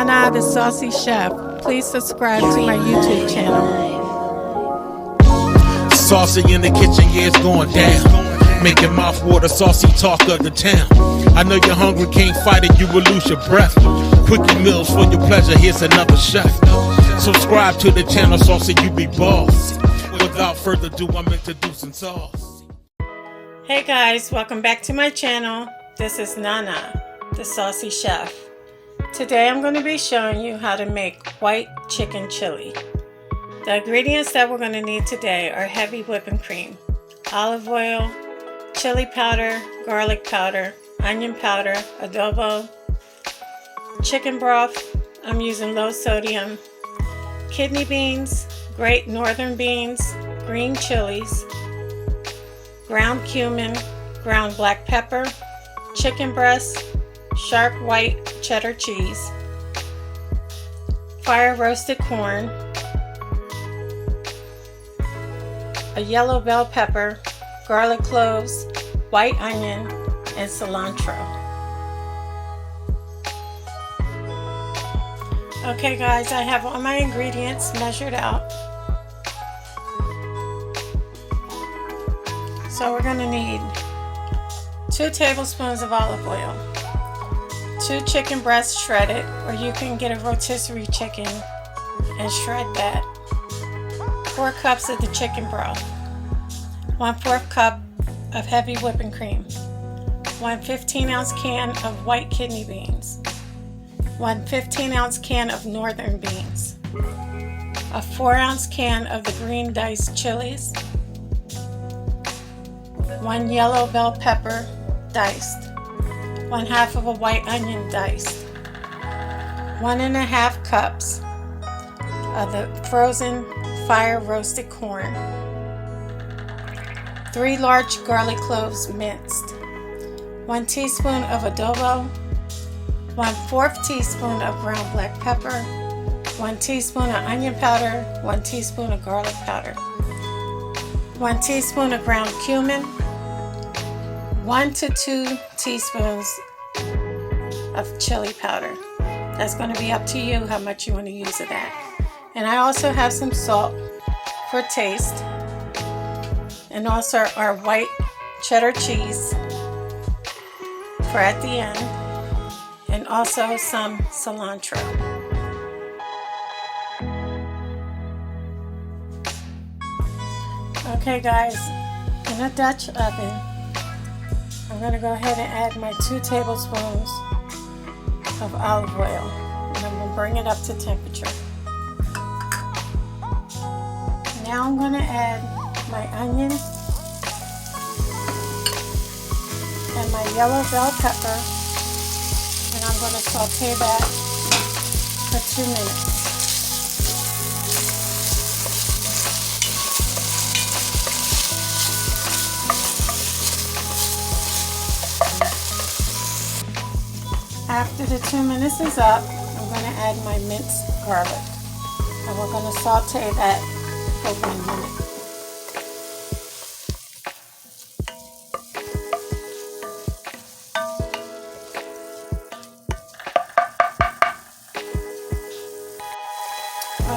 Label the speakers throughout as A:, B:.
A: Nana the Saucy Chef. Please subscribe to my YouTube channel.
B: Saucy in the kitchen, yeah, it's going down. Making mouth water, saucy talk of the town. I know you're hungry, can't fight it, you will lose your breath. Quickie meals for your pleasure, here's another chef. Subscribe to the channel, Saucy, you be boss. Without further ado, I'm introducing sauce.
A: Hey guys, welcome back to my channel. This is Nana the Saucy Chef. Today I'm going to be showing you how to make white chicken chili. The ingredients that we're going to need today are heavy whipping cream, olive oil, chili powder, garlic powder, onion powder, adobo, chicken broth, I'm using low sodium, kidney beans, great northern beans, green chilies, ground cumin, ground black pepper, chicken breast, sharp white cheddar cheese, fire roasted corn, a yellow bell pepper, garlic cloves, white onion, and cilantro. Okay guys, I have all my ingredients measured out. So we're going to need 2 tablespoons of olive oil, 2 chicken breasts shredded, or you can get a rotisserie chicken and shred that, 4 cups of the chicken broth, 1/4 cup of heavy whipping cream, 1 15-ounce can of white kidney beans, 1 15-ounce can of northern beans, a 4-ounce can of the green diced chilies, 1 yellow bell pepper diced, 1/2 of a white onion diced, 1½ cups of the frozen fire roasted corn, 3 large garlic cloves minced, 1 teaspoon of adobo, 1/4 teaspoon of ground black pepper, 1 teaspoon of onion powder, 1 teaspoon of garlic powder, 1 teaspoon of ground cumin, 1 to 2 teaspoons of chili powder. That's going to be up to you how much you want to use of that. And I also have some salt for taste, and also our white cheddar cheese for at the end, and also some cilantro. Okay guys, in a Dutch oven, I'm going to go ahead and add my 2 tablespoons of olive oil, and I'm going to bring it up to temperature. Now I'm going to add my onion and my yellow bell pepper, and I'm going to saute that for 2 minutes. After the 2 minutes is up, I'm going to add my minced garlic, and we're going to saute that for 1 minute.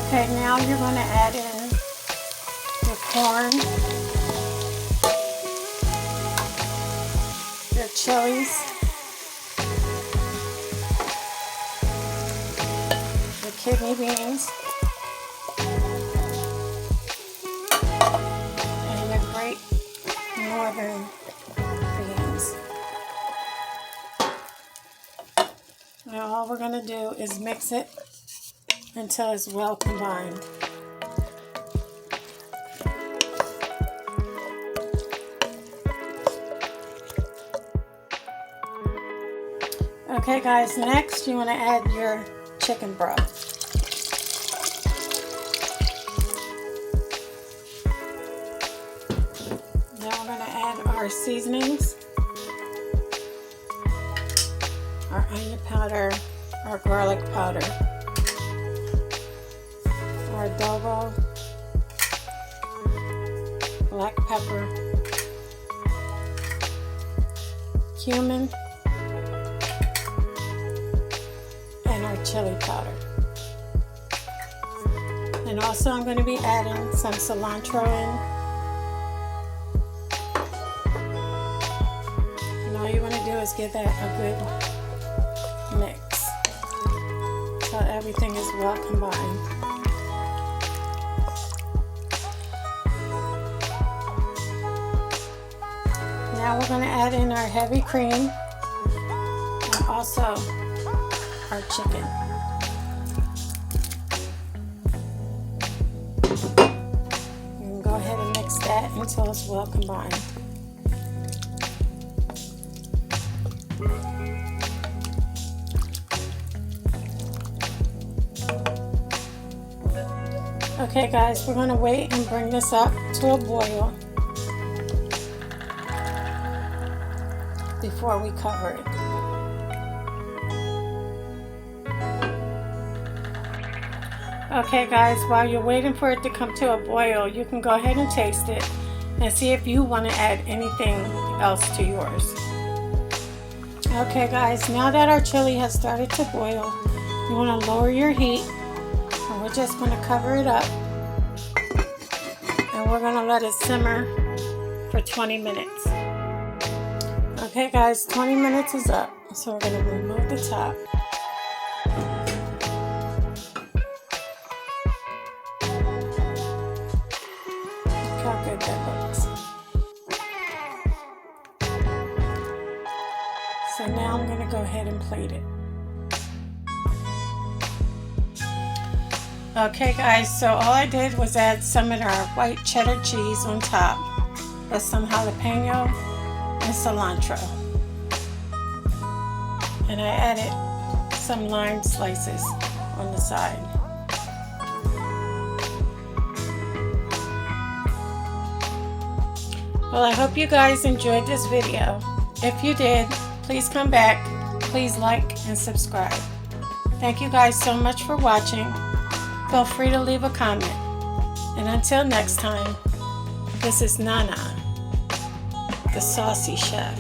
A: Okay, now you're going to add in your corn, your chilies, your kidney beans, and your great northern beans. Now all we're going to do is mix it until it's well combined. Okay guys, next you want to add your chicken broth. Now we're going to add our seasonings, our onion powder, our garlic powder, our adobo, black pepper, cumin, and our chili powder. And also I'm going to be adding some cilantro in. And all you want to do is give that a good mix so everything is well combined. Now we're going to add in our heavy cream and also our chicken. You can go ahead and mix that until it's well combined. Okay guys, we're going to wait and bring this up to a boil before we cover it. Okay guys, while you're waiting for it to come to a boil, you can go ahead and taste it and see if you want to add anything else to yours. Okay guys, now that our chili has started to boil, you want to lower your heat, and we're just going to cover it up, and we're going to let it simmer for 20 minutes. Okay guys, 20 minutes is up, so we're going to remove the top. Look how good that looks. So now I'm going to go ahead and plate it. Okay guys, so all I did was add some of our white cheddar cheese on top with some jalapeno and cilantro. And I added some lime slices on the side. Well, I hope you guys enjoyed this video. If you did, please come back, please like and subscribe. Thank you guys so much for watching. Feel free to leave a comment. And until next time, this is Nana, the Saucy Chef.